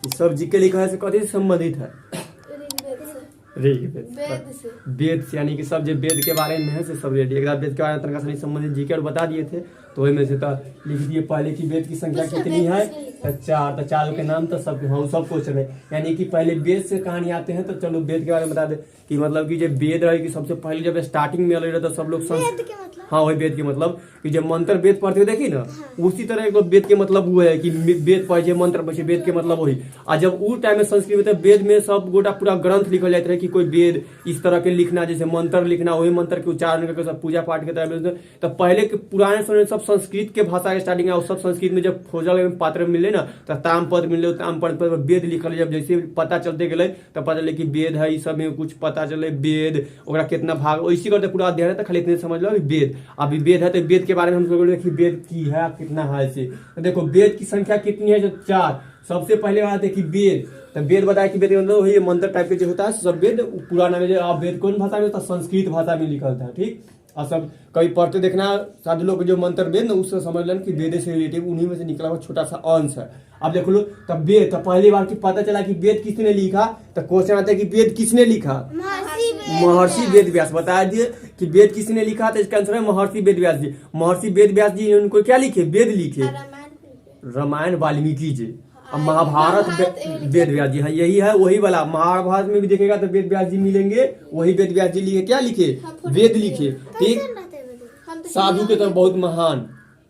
सब जी के लिखा है से कथी से संबंधित है? वेद से, यानी कि सब जो वेद के बारे में है से सब रेडी। एक वेद के बारे में तनका से संबंधित जी के और बता दिए थे, तो वही में से तो लिख दिए पहले की वेद की संख्या कितनी है, तो 4। तो 4 के नाम तो सब हम सब क्वेश्चन है, यानी कि पहले वेद से कहानी आते हैं। तो चलो वेद के बारे में बता दे कि मतलब कि जब वेद रहे कि सबसे पहले जब स्टार्टिंग में रहे तो सब लोग हाँ वही वेद के मतलब कि जब मंत्र वेद पढ़ते हुए देखी ना, उसी तरह एक वेद के मतलब वो है कि वेद पढ़े मंत्र पढ़े, वेद के मतलब वही। और जब उस टाइम में संस्कृत में वेद में सब गोटा पूरा ग्रंथ लिखल जाते रहे कि कोई वेद इस तरह के लिखना, जैसे मंत्र लिखना, वही मंत्र के उच्चारण करके सब पूजा पाठ के तरह। तो पहले के पुराने समय में सब संस्कृत के भाषा के स्टार्टिंग है, और सब संस्कृत में जब खोजल पात्र मिले ना तो ताम पद मिले, ताम पद पर वेद लिखल। जब जैसे पता चलते गए तो पता चले कि वेद है, इस सब में कुछ पता चले वेद ओकरा कितना भाग, वैसे करते पूरा अध्ययन है। तो खाली इतने समझ लो वेद। अभी वेद है तो वेद के बारे में हम लोग देखिए वेद की है कितना है से। तो देखो वेद की संख्या कितनी है, जो 4। सबसे पहले बात है कि वेद, तो वेद बताया कि वेद मतलब वही मंत्र टाइप के जो होता है सब वेद। पुराना में जो वेद कौन भाषा में होता है, संस्कृत भाषा में लिखा था, ठीक। और सब कभी पढ़ते देखना साधु लोग जो मंत्र वेद ना, उससे समझ लेना कि वेद से रिलेटिव उन्हीं में से निकला हुआ छोटा सा अंश है। अब देख लो तब वेद, तो पहली बार की पता चला कि वेद किसने लिखा, तो क्वेश्चन आता है कि वेद किसने लिखा, महर्षि वेद व्यास। बता दिए कि वेद किसने लिखा, तो इसका आंसर है महर्षि वेद व्यास जी। महर्षि वेद व्यास जी उनको क्या लिखे, वेद लिखे, रामायण वाल्मीकि जी। अब महाभारत वेद व्यास जी, हाँ यही है वही वाला। महाभारत में भी देखेगा तो वेद व्यास जी मिलेंगे, वही वेद व्यास जी लिखे, क्या लिखे, वेद लिखे, ठीक। साधु के तो बहुत महान,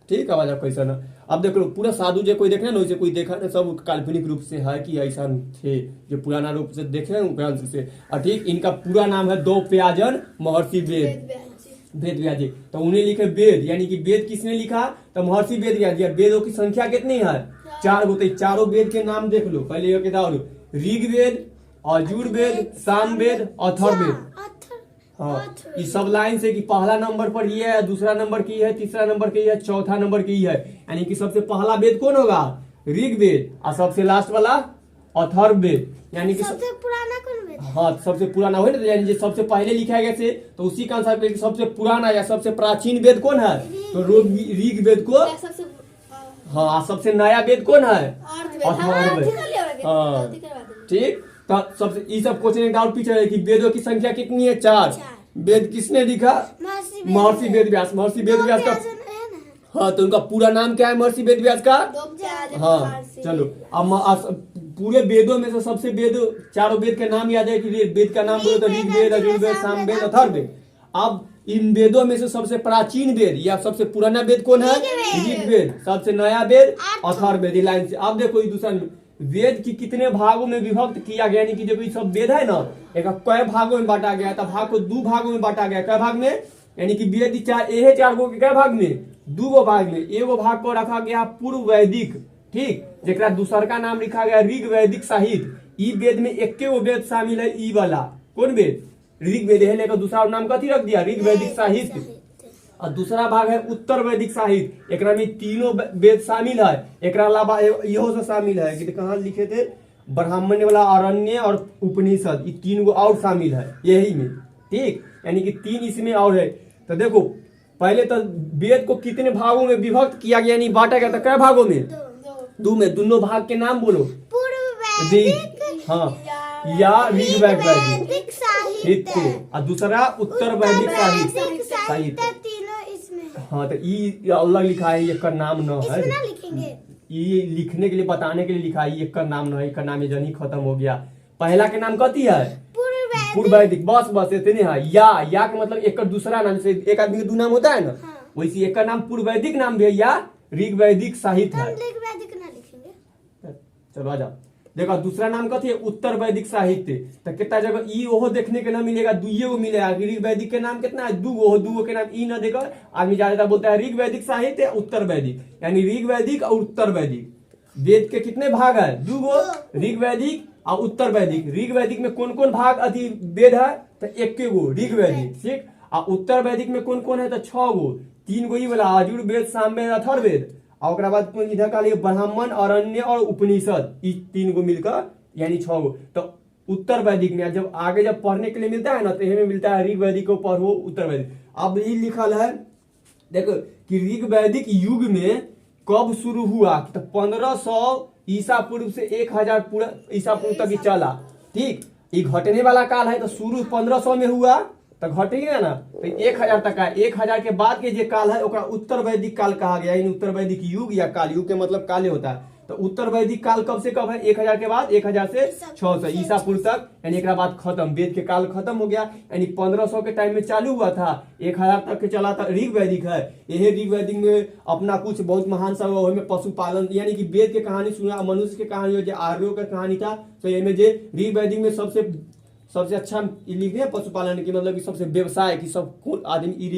ठीक। आवाज कैसा ना। अब देख लो पूरा साधु जो कोई देखना ना, उसे कोई देखा तो सब काल्पनिक रूप से है कि ऐसा थे जो पुराना रूप से देखे ग्रंथ से, और ठीक। इनका पूरा नाम है द्रौपयाजन महर्षि वेद व्यास जी। तो उन्हें लिखे वेद, यानी कि वेद किसने लिखा, तो महर्षि वेद व्यास जी। वेदों की संख्या कितनी है, 4 होते। चारों वेद के नाम देख लो पहले, ऋग्वेद, यजुर्वेद, सामवेद, अथर्ववेद। हाँ ये सब लाइन से कि पहला नंबर पर ये है, दूसरा नंबर की है, तीसरा नंबर की है, चौथा नंबर की है। यानी कि सबसे पहला वेद कौन होगा, ऋग्वेद, और सबसे लास्ट वाला अथर्ववेद। यानी कि सबसे पुराना कौन वेद, हाँ सबसे पुराना हो ना, यानी सबसे पहले लिखा गया से, तो उसी का आंसर सबसे पुराना या सबसे प्राचीन वेद कौन है, तो ऋग्वेद को। हाँ सबसे नया वेद कौन है, अथर्ववेद, हाँ ठीक। तो सबसे ये सब क्वेश्चन डाउट पूछा है कि वेदों की संख्या कितनी है, 4। वेद किसने लिखा, महर्षि वेद व्यास। महर्षि वेद व्यास का, हाँ तो उनका पूरा नाम क्या है महर्षि वेद व्यास का, हाँ चलो। अब पूरे वेदों में से सबसे वेद, चारों वेद के नाम याद है कि वेद का नाम बोलो तो ऋग्वेद, यजुर्वेद, सामवेद, अथर्ववेद। अब इन वेदों में से सबसे प्राचीन वेद या सबसे पुराना वेद कौन है, ऋग्वेद। सबसे नया वेद अथर्ववेद। लाइन से अब देखो दूसरा वेद की कितने भागों में विभक्त किया गया, यानी कि जो सब वेद है ना, एक कई भागों में बांटा गया था। भाग को 2 भागों में बांटा गया, कई भाग में, यानी कि वेद 4 गो के कई भाग में, 2 गो भाग में। एगो भाग को रखा गया पूर्व वैदिक, ठीक, जेकरा दूसर का नाम लिखा गया ऋग वैदिक साहित्य। ई वेद में एक वेद शामिल है, ई वाला कौन वेद, ऋग्वेद है, लेकर दूसरा नाम कथी रख दिया, ऋग वैदिक साहित्य। और दूसरा भाग है उत्तर वैदिक साहित्य, एक में तीनों वेद शामिल है। एक अलावा यहो से शामिल है कि कहाँ लिखे थे, ब्राह्मण्य वाला, अरण्य और उपनिषद, ये 3 गो और शामिल है यही में, ठीक। यानी कि 3 इसमें और है। तो देखो पहले तो वेद को कितने भागों में विभक्त किया गया, यानी बांटा गया था, कई भागों में, 2 में। दोनों भाग के नाम बोलो, हाँ या ऋग वैदिक साहित्य और दूसरा उत्तर वैदिक साहित्य। हाँ तो ये अलग लिखा है, ये का नाम न है, ये लिखने के लिए बताने के लिए लिखा है, ये का नाम न है, इसका नाम जनी खत्म हो गया। पहला के नाम कथी है, पूर्व वैदिक, बस इतने है। या का मतलब एक दूसरा नाम, से एक आदमी का 2 नाम होता है ना, वैसे एक का नाम पूर्व वैदिक नाम भी है, या ऋग वैदिक साहित्य है। चलो आ जाओ, देखो दूसरा नाम कथी है, उत्तर वैदिक साहित्य। तो कितना जगह ई ओहो देखने के ना मिलेगा, 2 गो मिलेगा। ऋग वैदिक के नाम कितना है, 2 गो के नाम ई ना देकर आदमी ज्यादा बोलता है ऋग वैदिक साहित्य उत्तर वैदिक, यानी ऋग वैदिक और उत्तर वैदिक। वेद के कितने भाग है, 2 गो, ऋग वैदिक और उत्तर वैदिक। ऋग वैदिक में कौन कौन भाग अति वेद है, तो 1 गो ऋग वैदिक, ठीक। और उत्तर वैदिक में कौन कौन है, तो 6 गो, 3 गो ये वाला यजुर्वेद, सामवेद, अथर्ववेद। और बाद इधर का लिए ब्राह्मण, अरण्य और उपनिषद, ये 3 गो मिलकर यानी 6 गो। तो उत्तर वैदिक में जब आगे जब पढ़ने के लिए मिलता है ना, तो हमें मिलता है ऋग वैदिक को पढ़ो, उत्तर वैदिक। अब ये लिखल है देखो कि ऋग वैदिक युग में कब शुरू हुआ, तो 1500 ईसा पूर्व से 1000 पूरा ईसा पूर्व तक ही चला। ठीक, ये घटने वाला काल है तो शुरू 1500 में हुआ तो घटेगा ना, तो 1000 तक है। 1000 के बाद के जो काल है ओकरा उत्तर वैदिक काल कहा गया। इन उत्तर वैदिक युग या काल, युग के मतलब काले होता है। तो उत्तर वैदिक काल कब से कब है? 1000 के बाद 1000 से 600 ईसा पूर्व तक, यानी एक बाद खत्म, वेद के काल खत्म हो गया। यानी 1500 के टाइम में चालू हुआ था, 1000 तक के चला था। ऋग वैदिक है, यही ऋग वैदिक में अपना कुछ बहुत महान सब में पशुपालन, यानी कि वेद के कहानी सुना, मनुष्य के कहानी जो आर्यों का कहानी था। तो ये जो ऋग वैदिक में सबसे अच्छा लिख दिया पशुपालन की, मतलब कि सबसे व्यवसाय की सब कौन आदमी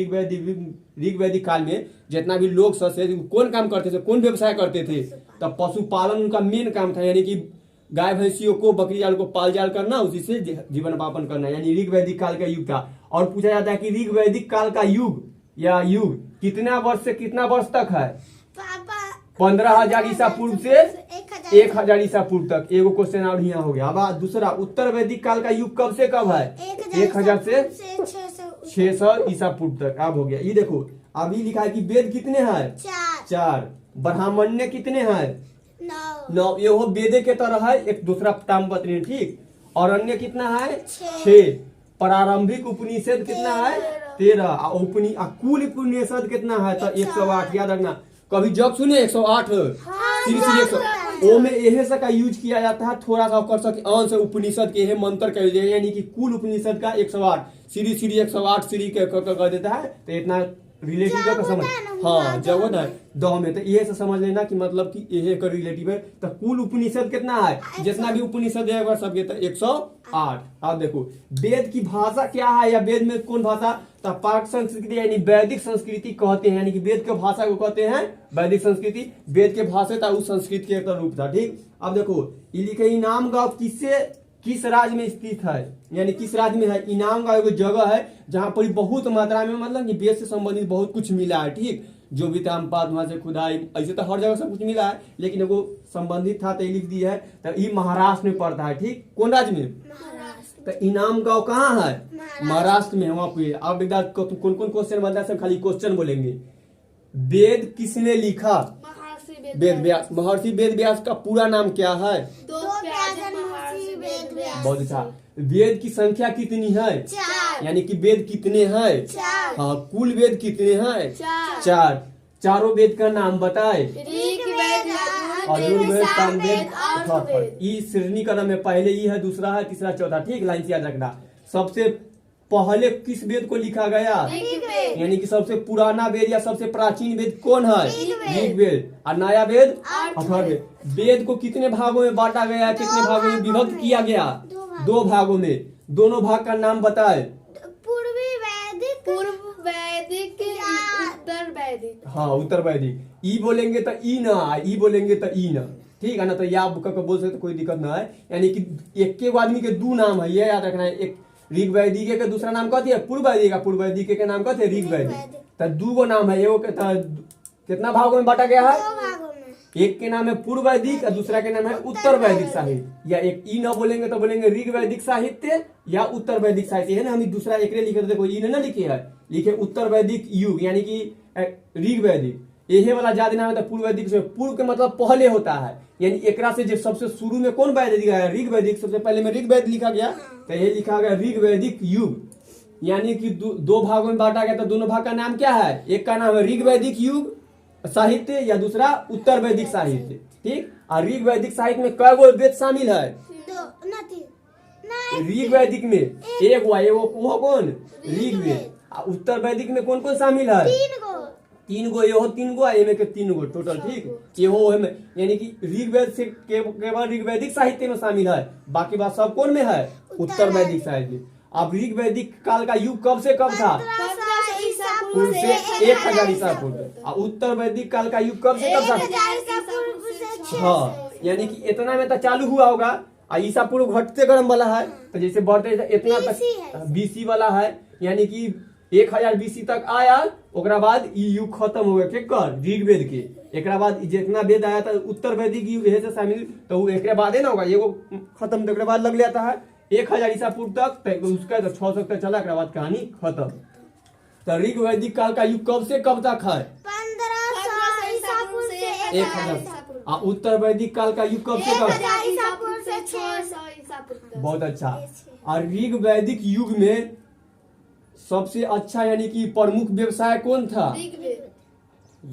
ऋग वैदिक काल में जितना भी लोग ससे कौन काम करते थे, कौन व्यवसाय करते थे, तब पशुपालन उनका मेन काम था। यानी कि गाय भैंसियों को, बकरी जाल को पाल जाल करना, उसी से जीवन यापन करना, यानी ऋग वैदिक काल का युग था। और पूछा जाता है कि ऋग वैदिक काल का युग या युग कितना वर्ष से कितना वर्ष तक है? 15,000 ईसा पूर्व से 1000 ईसा पूर्व तक। एगो क्वेश्चन और यहाँ हो गया। अब दूसरा, उत्तर वैदिक काल का युग कब से कब है? 1000 से 600 ईसा पूर्व तक। अब हो गया। ये देखो अभी लिखा है कि वेद कितने हैं? 4। ब्राह्मण्य कितने हैं? 9। ये वो वेदे के तरह है, एक दूसरा ताम्रपत्र। ठीक, और अन्य कितना है? 6। प्रारंभिक उपनिषद कितना है? 13। कुल उपनिषद कितना है? तो 108। याद रखना, कभी जब सुने 108 100 में एहे से का यूज किया जाता है। थोड़ा सा कर सके अंश उपनिषद के एहे मंत्र कर दिया, यानी कि कुल उपनिषद का 108 श्री 108 श्री के कर देता है। तो इतना रिलेटिव का समझ, हाँ जब ना दो में, तो ये से समझ लेना कि मतलब कि ये का रिलेटिव है। तो कुल उपनिषद कितना है? जितना भी उपनिषद है सब ये 108। अब देखो वेद की भाषा क्या है, या वेद में कौन भाषा? तो पाक संस्कृति यानी वैदिक संस्कृति कहते हैं, यानी कि वेद के भाषा को कहते हैं वैदिक संस्कृति। वेद के भाषा था उस संस्कृति के एक रूप था। ठीक, अब देखो ये लिखे इनाम गांव किस राज्य में स्थित है, यानी किस राज्य में है? इनाम गांव एक जगह है जहाँ पर बहुत मात्रा में मतलब कि वेद से संबंधित बहुत कुछ मिला है। ठीक, जो भी तामपाद वहां से खुदाई, ऐसे तो हर जगह सब कुछ मिला है, लेकिन एगो संबंधित था तो लिख दिया है। तो ये महाराष्ट्र में पड़ता है। ठीक, कौन राज्य में? तो इनाम गांव कहाँ है? महाराष्ट्र में है, वहां पे। अब एक बार कौन कौन क्वेश्चन बनता है, सब खाली क्वेश्चन बोलेंगे। वेद किसने लिखा? वेद व्यास। महर्षि वेद व्यास का पूरा नाम क्या है? बहुत अच्छा। वेद की संख्या कितनी है? 4। यानी कि वेद कितने हैं? 4। हाँ, कुल वेद कितने हैं? 4। चारों वेद का नाम बताए। यजुर्वेद, सामवेद, अथर्ववेद। ई श्रेणी क्रम में पहले ई है, दूसरा है, तीसरा, चौथा। ठीक, लाइन से याद रखना। सबसे पहले किस वेद को लिखा गया? यानी कि सबसे पुराना वेद या सबसे प्राचीन वेद कौन है? ऋग वेद। और नया वेद अथर्ववेद। वेद को कितने भागों में बांटा गया है, कितने भागों में विभक्त किया गया? 2 भागों में। दोनों भाग का नाम बताए। पूर्व वैदिक, उत्तर वैदिक। हाँ, उत्तर वैदिक। ई बोलेंगे तो ई ना, ई बोलेंगे तो ई ना। ठीक है ना, तो या बोल सकते, कोई दिक्कत ना है। यानी कि एक आदमी के 2 नाम है, ये याद रखना है। एक ऋग वैदिक के दूसरा नाम कहती है पूर्व वैदिक, पूर्व वैदिक के नाम कहते हैं ऋग वैदिक। तो 2 नाम है, एगो कितना भागों में बांटा गया है? 2 भागों में। एक के नाम है पूर्व वैदिक और दूसरा के नाम है उत्तर वैदिक साहित्य। या एक ई न बोलेंगे तो बोलेंगे ऋग वैदिक साहित्य या उत्तर वैदिक साहित्य है ना। हम दूसरा एक लिखे तो देखो ई ना लिखे है, लिखे उत्तर वैदिक युग, यानी कि ऋग वैदिक। यही वाला ज्यादा नाम है। तो पूर्व वैदिक से पूर्व के मतलब पहले होता है, यानी एकरा से जो सबसे शुरू में कौन वैदिक है? ऋग वैदिक। सबसे पहले में ऋग वैदिक लिखा गया, तो ये लिखा गया ऋग वैदिक युग। यानी कि 2 भागों में बांटा गया। तो दोनों भाग का नाम क्या है? एक का नाम है ऋग वैदिक युग साहित्य या दूसरा उत्तर वैदिक साहित्य। ठीक, और ऋग वैदिक साहित्य में कई गो वेद शामिल है? 2। ऋग वैदिक में एक वो कौन? ऋग वेद। उत्तर वैदिक में कौन कौन शामिल है? 3 गो। ये 3 गो, ये में के 3 गो टोटल। ठीक, ये हो में, यानी कि ऋग वेद से केवल ऋग वैदिक साहित्य में शामिल है, बाकी बात सब कौन में है? उत्तर वैदिक साहित्य। अब ऋग वैदिक काल का युग कब से कब था? पूर्व से 1000 ईसा पूर्व। और उत्तर वैदिक काल का युग कब से कब था? हाँ, यानी कि इतना में तो चालू हुआ होगा। और ईसा पूर्व घटते क्रम वाला है, तो जैसे बढ़ते इतना तक बीसी वाला है, यानी कि 1000 बीसी तक आया। ओकरा बाद ई युग खत्म हो गया केकर? ऋग वेद के। एकरा बाद जितना वेद आया था उत्तर वैदिक युग से शामिल, तो एकरे बाद है ना होगा, एगो खत्म। तो बाद लग जाता है 1000 ईसा पूर्व तक, उसका तो 600 तक चला। एकरा बाद कहानी खत्म। तो ऋग वैदिक काल का युग कब से कब तक है? 1500 ईसा पूर्व से 1000 ईसा पूर्व। उत्तर वैदिक काल का युग कब से कब? 1000 ईसा पूर्व से 600 ईसा पूर्व तक। बहुत अच्छा। और ऋग वैदिक युग में सबसे अच्छा यानी कि प्रमुख व्यवसाय कौन था? ऋग्वेद।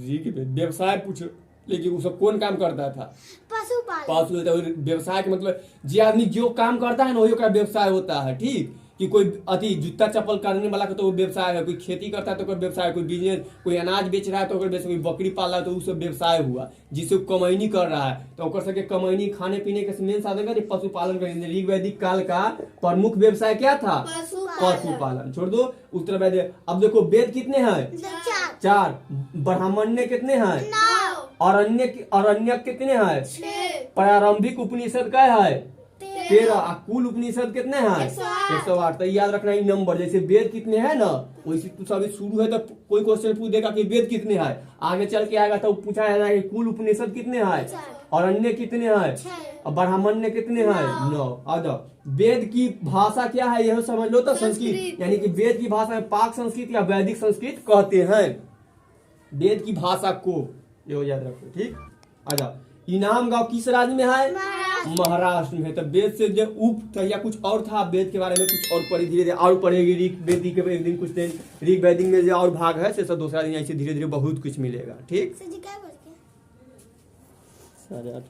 ऋग्वेद व्यवसाय पूछ, लेकिन वो सब कौन काम करता था? पशुपालन। व्यवसाय के मतलब जो आदमी जो काम करता है ना वही का व्यवसाय होता है। ठीक, कि कोई अति जूता चप्पल करने वाला का तो वो व्यवसाय है, कोई खेती करता है तो कोई व्यवसाय, कोई बिजनेस, कोई अनाज बेच रहा है तो व्यवसाय, कोई बकरी पाल रहा है तो वो सब व्यवसाय हुआ, जिससे कमैनी कर रहा है तो ओकर सबके कमैनी खाने पीने के मेन साधन का पशुपालन करेंगे। ऋग वैदिक काल का प्रमुख व्यवसाय क्या था? पशुपालन। छोड़ दो उत्तर वैदिक। अब देखो वेद कितने हैं? 4। ब्राह्मण्य कितने हैं? 9। अरण्य कितने हैं? 6। प्रारंभिक उपनिषद क्या है? 13। कुल उपनिषद कितने हैं? 108। 108। तो याद रखना ये नंबर, जैसे वेद कितने हैं ना वैसे तू सभी शुरू है तो कोई क्वेश्चन पूछ देगा कि वेद कितने हैं, आगे चल के आएगा तो पूछा जाएगा कि कुल उपनिषद कितने हैं, अरण्य कितने हैं, और ब्राह्मण्य कितने हैं? 9। आ जाओ। वेद की भाषा क्या है यह समझ लो तो संस्कृत, यानी कि वेद की भाषा में पाक संस्कृत या वैदिक संस्कृत कहते हैं वेद की भाषा को, ये याद रखो। ठीक, आ जाओ। इनाम गांव किस राज्य में है? महाराष्ट्र में। तो वेद से जो उप था या कुछ और था, वेद के बारे में कुछ और पढ़ी, धीरे धीरे और पढ़ेगी। ऋग वैदिक के एक दिन कुछ दिन ऋग वैदिक में जो और भाग है से सब दूसरा दिन ऐसे धीरे धीरे बहुत कुछ मिलेगा। ठीक, 8